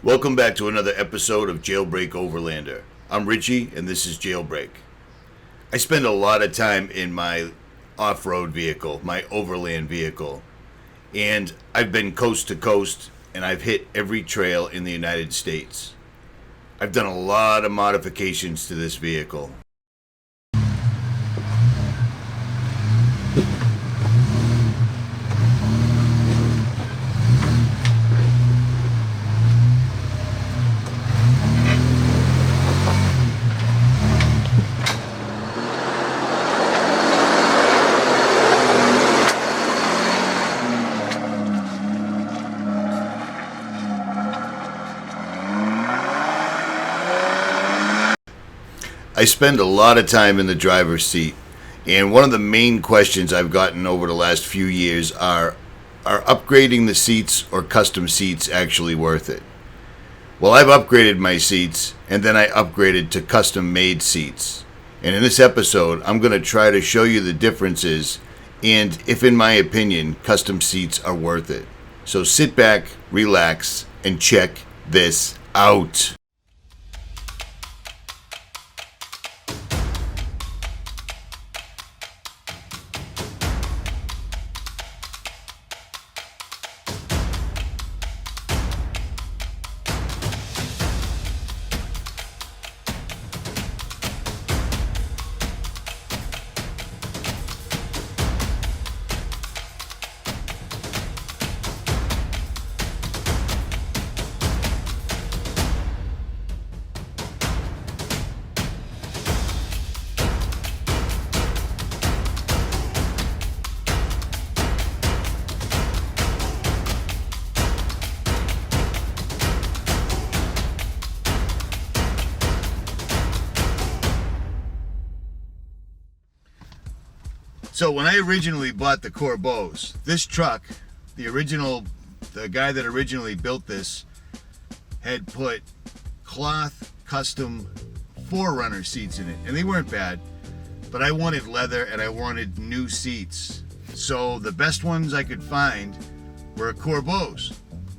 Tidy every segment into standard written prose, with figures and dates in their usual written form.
Welcome back to another episode of JailBreak Overlander. I'm Richie, and this is JailBreak. I spend a lot of time in my off-road vehicle, my Overland vehicle, and I've been coast to coast, and I've hit every trail in the United States. I've done a lot of modifications to this vehicle. I spend a lot of time in the driver's seat, and one of the main questions I've gotten over the last few years are upgrading the seats or custom seats actually worth it? Well, I've upgraded my seats, and then I upgraded to custom-made seats. And in this episode, I'm going to try to show you the differences and if, in my opinion, custom seats are worth it. So sit back, relax, and check this out. So when I originally bought the Corbeaus, this truck, the guy that originally built this had put cloth custom Forerunner seats in it, and they weren't bad, but I wanted leather and I wanted new seats. So the best ones I could find were Corbeaus.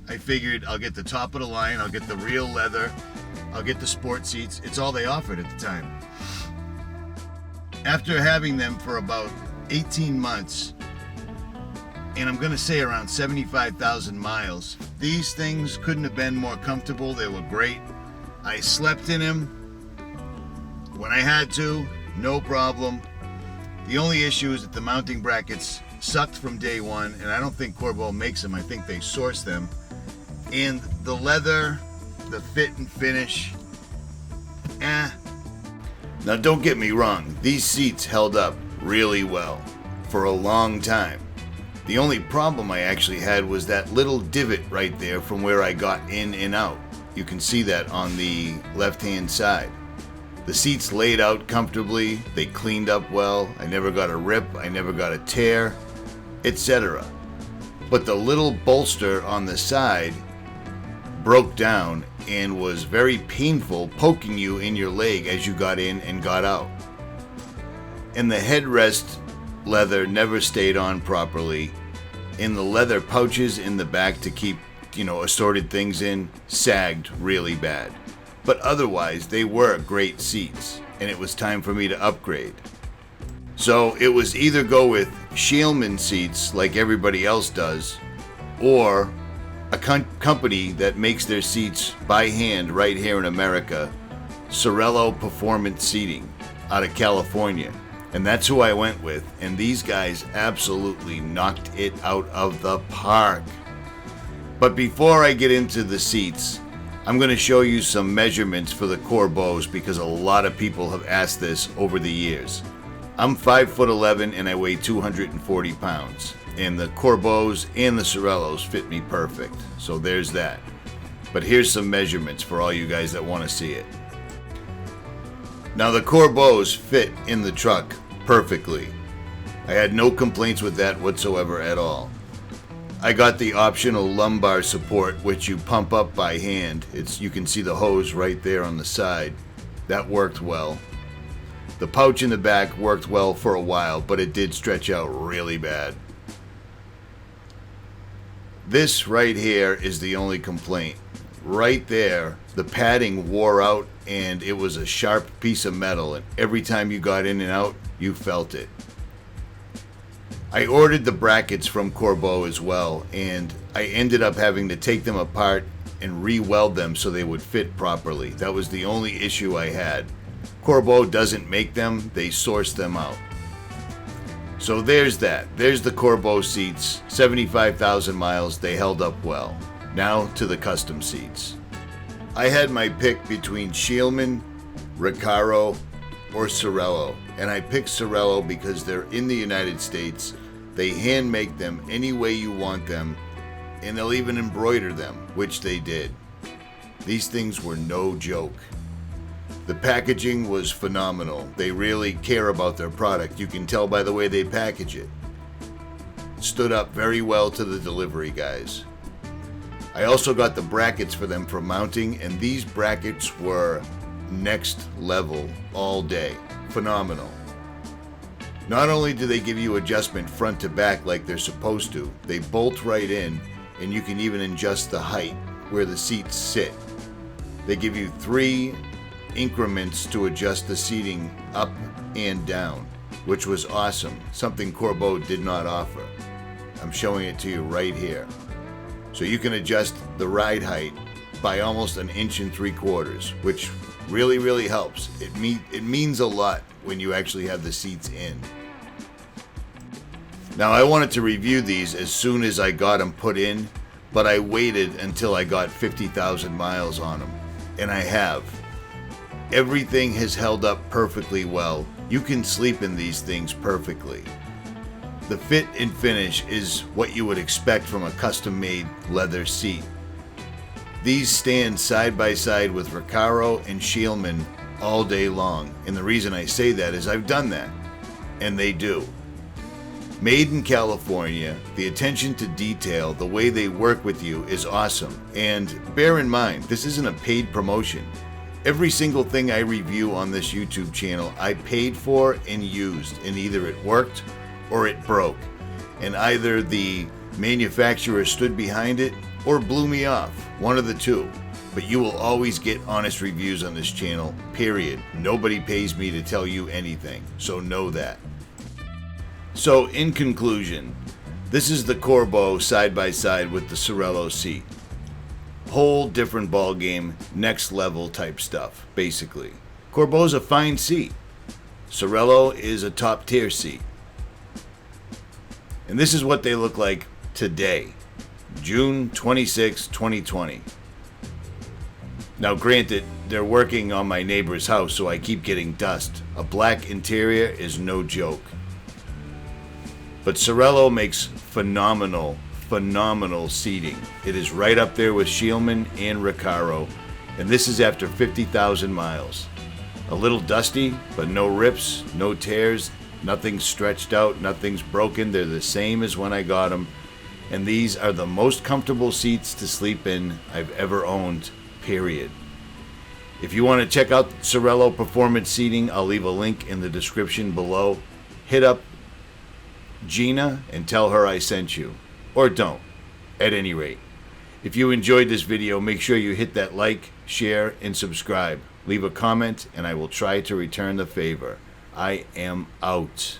I figured I'll get the top of the line, I'll get the real leather, I'll get the sport seats. It's all they offered at the time. After having them for about 18 months, and I'm gonna say around 75,000 miles, these things couldn't have been more comfortable. They were great. I slept in them when I had to, no problem. The only issue is that the mounting brackets sucked from day one, and I don't think Corbeau makes them. I think they source them. And the leather, the fit and finish, Now don't get me wrong, these seats held up really well for a long time. The only problem I actually had was that little divot right there from where I got in and out. You can see that on the left-hand side. The seats laid out comfortably, they cleaned up well, I never got a rip, I never got a tear, etc. But the little bolster on the side broke down and was very painful, poking you in your leg as you got in and got out. And the headrest leather never stayed on properly, and the leather pouches in the back to keep, assorted things in sagged really bad. But otherwise, they were great seats, and it was time for me to upgrade. So it was either go with Scheelman seats like everybody else does, or a company that makes their seats by hand right here in America, Cerullo Performance Seating out of California. And that's who I went with, and these guys absolutely knocked it out of the park. But before I get into the seats, I'm going to show you some measurements for the Corbeaus because a lot of people have asked this over the years. I'm 5'11" and I weigh 240 pounds, and the Corbeaus and the Cerullos fit me perfect, so there's that. But here's some measurements for all you guys that want to see it. Now the Corbeaus fit in the truck perfectly. I had no complaints with that whatsoever at all. I got the optional lumbar support, which you pump up by hand. You can see the hose right there on the side. That worked well. The pouch in the back worked well for a while, but it did stretch out really bad. This right here is the only complaint. right there, the padding wore out and it was a sharp piece of metal, and every time you got in and out, you felt it. I ordered the brackets from Corbeau as well, and I ended up having to take them apart and re-weld them so they would fit properly. That was the only issue I had. Corbeau doesn't make them, they source them out. So there's that. There's the Corbeau seats, 75,000 miles, they held up well. Now to the custom seats. I had my pick between Scheelman, Recaro, or Cerullo, and I picked Cerullo because they're in the United States. They hand make them any way you want them, and they'll even embroider them, which they did. These things were no joke. The packaging was phenomenal. They really care about their product. You can tell by the way they package it. Stood up very well to the delivery guys. I also got the brackets for them for mounting, and these brackets were next level all day. Phenomenal. Not only do they give you adjustment front to back like they're supposed to, they bolt right in, and you can even adjust the height where the seats sit. They give you 3 increments to adjust the seating up and down, which was awesome, something Corbeau did not offer. I'm showing it to you right here. So you can adjust the ride height by almost 1 3/4 inches, which really helps. It means a lot when you actually have the seats in. Now I wanted to review these as soon as I got them put in, but I waited until I got 50,000 miles on them, and I have. Everything has held up perfectly well. You can sleep in these things perfectly. The fit and finish is what you would expect from a custom-made leather seat. These stand side by side with Recaro and Scheelman all day long, and the reason I say that is I've done that, and they do. Made in California, the attention to detail, the way they work with you is awesome. And bear in mind, this isn't a paid promotion. Every single thing I review on this YouTube channel, I paid for and used, and either it worked or it broke. And either the manufacturer stood behind it or blew me off, one of the two. But you will always get honest reviews on this channel, period. Nobody pays me to tell you anything, so know that. So in conclusion, this is the Corbeau side by side with the Cerullo seat. Whole different ball game, next level type stuff, basically. Corbeau's a fine seat. Cerullo is a top tier seat. And this is what they look like today, June 26, 2020. Now granted, they're working on my neighbor's house, so I keep getting dust. A black interior is no joke. But Cerullo makes phenomenal seating. It is right up there with Scheelman and Recaro, and this is after 50,000 miles. A little dusty, but no rips, no tears, nothing's stretched out, nothing's broken. They're the same as when I got them, and these are the most comfortable seats to sleep in I've ever owned, period. If you want to check out Cerullo Performance Seating, I'll leave a link in the description below. Hit up Gina and tell her I sent you. Or don't, at any rate. If you enjoyed this video, make sure you hit that like, share, and subscribe. Leave a comment, and I will try to return the favor. I am out.